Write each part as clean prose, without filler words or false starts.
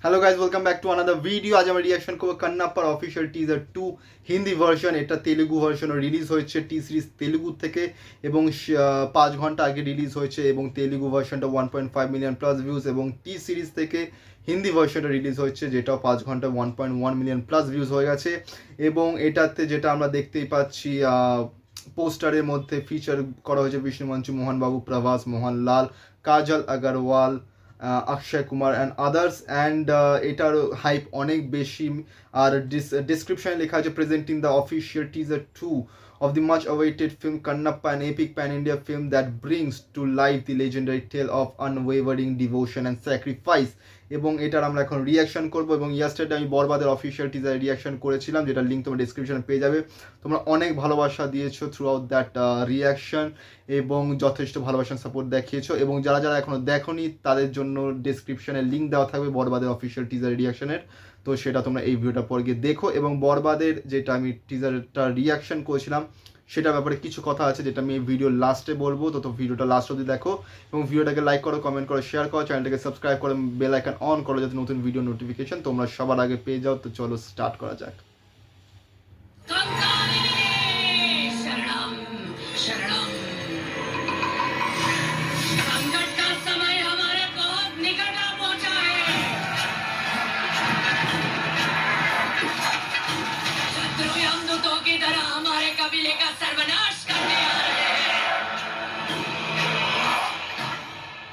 Hello guys, welcome back to another video. আজ আমরা reaction করবো কান্নাপ্পার অফিসিয়াল টিজার 2 হিন্দি ভার্সন। এটা তেলুগু ভার্সনও রিলিজ হয়েছে টি সিরিজ তেলুগু থেকে এবং 5 ঘন্টা আগে রিলিজ হয়েছে এবং তেলুগু ভার্সনটা 1.5 মিলিয়ন প্লাস ভিউজ এবং টি সিরিজ থেকে হিন্দি ভার্সনটা রিলিজ হয়েছে যেটাও 5 ঘন্টা 1.1 মিলিয়ন প্লাস ভিউজ হয়ে গেছে। এবং এটাতে যেটা আমরা দেখতেই পাচ্ছি, পোস্টারের মধ্যে ফিচার করা হয়েছে বিষ্ণু মঞ্চু, মোহনবাবু, প্রভাস, মোহনলাল, কাজল Agarwal, Akshay Kumar and others. And এটার হাইপ অনেক বেশি। আর ডিসক্রিপশনে লেখা আছে presenting the official teaser 2 of the much awaited film Kannappa, an epic pan-India film that brings to life the legendary tale of unwavering devotion and sacrifice. এবং এটার আমরা এখন রিয়াকশন করবো। এবং ইয়াস্টারডে আমি বরবাদের অফিসিয়াল টিজার রিয়াকশন করেছিলাম, যেটার লিঙ্ক তোমরা ডিসক্রিপশনে পেয়ে যাবে। তোমরা অনেক ভালোবাসা দিয়েছো থ্রু আউট দ্যাট রিয়াকশন এবং যথেষ্ট ভালোবাসার সাপোর্ট দেখিয়েছো। এবং যারা যারা এখনও দেখোনি তাদের জন্য ডিসক্রিপশনে লিঙ্ক দেওয়া থাকবে বরবাদের অফিসিয়াল টিজার রিয়াকশনের, তো সেটা তোমরা এই ভিডিওটা পর গিয়ে দেখো। এবং বরবাদের যেটা আমি টিজারটা রিয়াকশন করেছিলাম সেটার ব্যাপারে কিছু কথা আছে যেটা আমি এই ভিডিও লাস্টে বলবো, তো ভিডিওটা লাস্ট অবধি দেখো এবং ভিডিওটাকে লাইক করো, কমেন্ট করো, শেয়ার করো, চ্যানেলটাকে সাবস্ক্রাইব করো, বেল আইকন অন করো যাতে নতুন ভিডিও নোটিফিকেশন তোমরা সবার আগে পেয়ে যাও। তো চলো স্টার্ট করা যাক।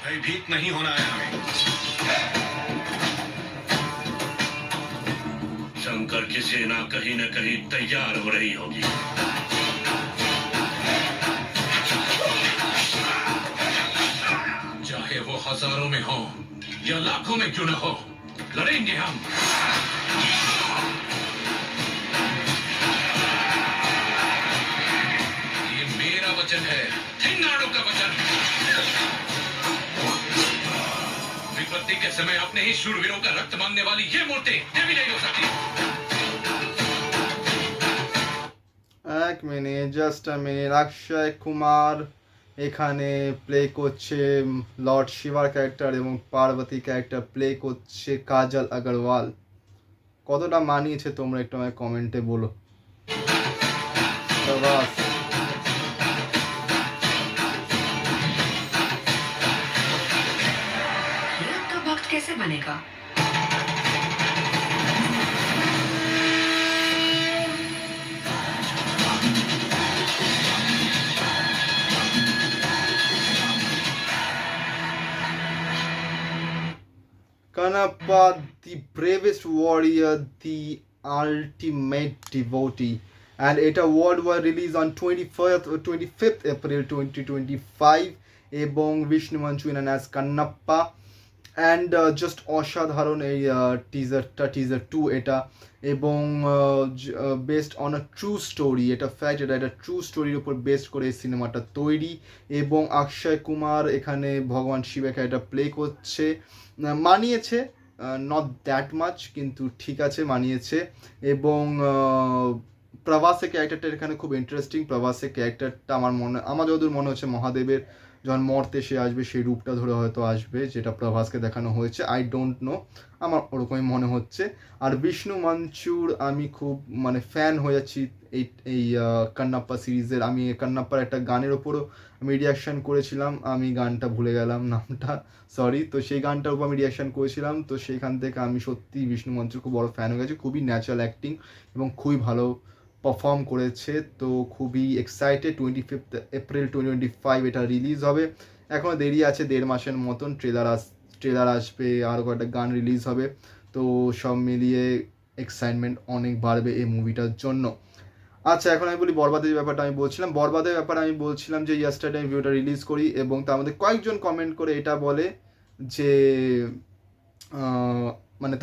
भयभीत नहीं होना है हमें। शंकर की सेना कहीं न कहीं तैयार हो रही होगी। चाहे वो हजारों में हो या लाखों में क्यों न हो, लड़ेंगे हम। ये मेरा वचन है, थिन्नाडु का वचन। विपत्ति के समय अपने ही शूरवीरों का रक्त मांगने वाली ये मूर्ति देवी नहीं हो सकती। এক minute, just a minute. Akshay Kumar এখানে প্লে করছে লর্ড শিবার ক্যারেক্টার এবং পার্বতী ক্যারেক্টার প্লে করছে কাজল আগরওয়াল। কতটা মানিয়েছে তোমরা একটু আমায় কমেন্টে বলো। প্রভাস, कैसे बनेगा? Kannappa, the bravest warrior, the ultimate devotee. And এটা worldwide release on 25th April 2025 এবং Vishnu Manchu known as Kannappa। And just অসাধারণ এই টিজার 2 এটা। এবং based on a true story, এটা ফ্যাক্ট, এটা ট্রু স্টোরির উপর বেসড করে এই সিনেমাটা তৈরি। এবং অক্ষয় কুমার এখানে ভগবান শিবেকে এটা প্লে করছে। মানিয়েছে, নট দ্যাট মাচ, কিন্তু ঠিক আছে, মানিয়েছে। এবং প্রভাসের ক্যারেক্টারটা এখানে খুব ইন্টারেস্টিং। প্রভাসের ক্যারেক্টারটা আমার যতদূর মনে হচ্ছে মহাদেবের যখন মর্তে সে আসবে সেই রূপটা ধরে হয়তো আসবে, যেটা প্রভাসকে দেখানো হয়েছে। আই ডোন্ট নো, আমার ওরকমই মনে হচ্ছে। আর বিষ্ণু মঞ্চুর আমি খুব ফ্যান হয়ে যাচ্ছি এই কান্নাপ্পা সিরিজের। আমি কান্নাপ্পার একটা গানের ওপরও আমি রিয়াকশান করেছিলাম, আমি গানটা ভুলে গেলাম নামটা, সরি। তো সেই গানটার উপর আমি রিয়াকশান করেছিলাম, তো সেইখান থেকে আমি সত্যি বিষ্ণু মঞ্চুর খুব বড় ফ্যান হয়ে গেছি। খুবই ন্যাচারাল অ্যাক্টিং এবং খুবই ভালো পারফর্ম করেছে। তো খুবই এক্সাইটেড। 25th April 2025 এটা রিলিজ হবে। এখনও দেরি আছে, 1.5 মাসের মতন। ট্রেলার আসবে, আরও কয়েকটা গান রিলিজ হবে। তো সব মিলিয়ে এক্সাইটমেন্ট অনেক বাড়বে এই মুভিটার জন্য। আচ্ছা, এখন আমি বলি বরবাদের ব্যাপারটা। আমি বলছিলাম যে ইয়াস্টারডে আমি ভিডিওটা রিলিজ করি এবং তার মধ্যে কয়েকজন কমেন্ট করে এটা বলে যে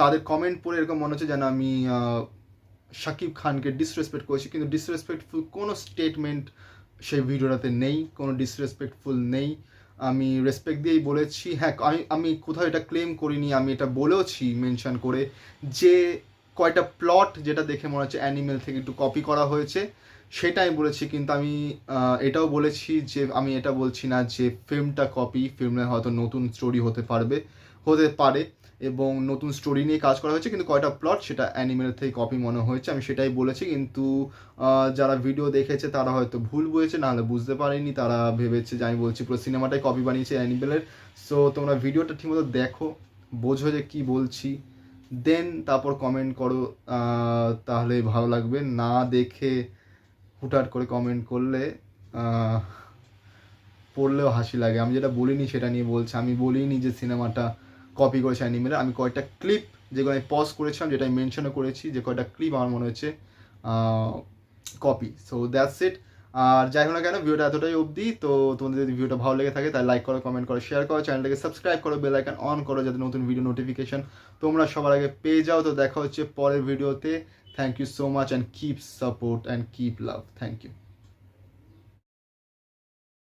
তাদের কমেন্ট পড়ে এরকম মনে হচ্ছে যেন আমি শাকিব খানকে ডিসরেসপেক্ট করেছি, কিন্তু ডিসরেসপেক্টফুল কোনো স্টেটমেন্ট সেই ভিডিওটাতে নেই, কোনো ডিসরেসপেক্টফুল নেই। আমি রেসপেক্ট দিয়েই বলেছি। হ্যাঁ, আমি কোথাও এটা ক্লেম করিনি, আমি এটা বলেওছি মেনশন করে যে কয়টা প্লট যেটা দেখে মনে হচ্ছে অ্যানিমেল থেকে একটু কপি করা হয়েছে সেটা আমি বলেছি। কিন্তু আমি এটাও বলেছি যে আমি এটা বলছি না যে ফিল্মটা কপি, ফিল্মে হয়তো নতুন স্টোরি হতে পারে। এবং নতুন স্টোরি নিয়ে কাজ করা হয়েছে, কিন্তু কয়টা প্লট সেটা অ্যানিমেল থেকে কপি মনে হয়েছে, আমি সেটাই বলেছি। কিন্তু যারা ভিডিও দেখেছে তারা হয়তো ভুল বুঝেছে, নাহলে বুঝতে পারেনি, তারা ভেবেছে যে আমি বলছি পুরো সিনেমাটাই কপি বানিয়েছে অ্যানিমেলের। সো তোমরা ভিডিওটা ঠিকমতো দেখো, বোঝো যে কী বলছি, দেন তারপর কমেন্ট করো, তাহলে ভালো লাগবে। না দেখে হুটহাট করে কমেন্ট করলে পড়লেও হাসি লাগে। আমি যেটা বলিনি সেটা নিয়ে বলছি, আমি বলিনি যে সিনেমাটা কপি করেছে অ্যানিমেলের। আমি কয়েকটা ক্লিপ যেগুলো আমি পজ করেছিলাম, যেটা আমি মেনশনও করেছি, যে কয়েকটা ক্লিপ আমার মনে হচ্ছে কপি। So that's it. আর যাই হোক না কেন, ভিডিওটা এতটাই অবধি। তো তোমাদের যদি ভিডিওটা ভালো লেগে থাকে তাহলে লাইক করো, কমেন্ট করো, শেয়ার করো, চ্যানেলটাকে সাবস্ক্রাইব করো, বেল আইকন অন করো, যাতে নতুন ভিডিও নোটিফিকেশন তোমরা সবার আগে পেয়ে যাও। তো দেখা হচ্ছে পরের ভিডিওতে। Thank you so much and keep support and keep love. Thank you.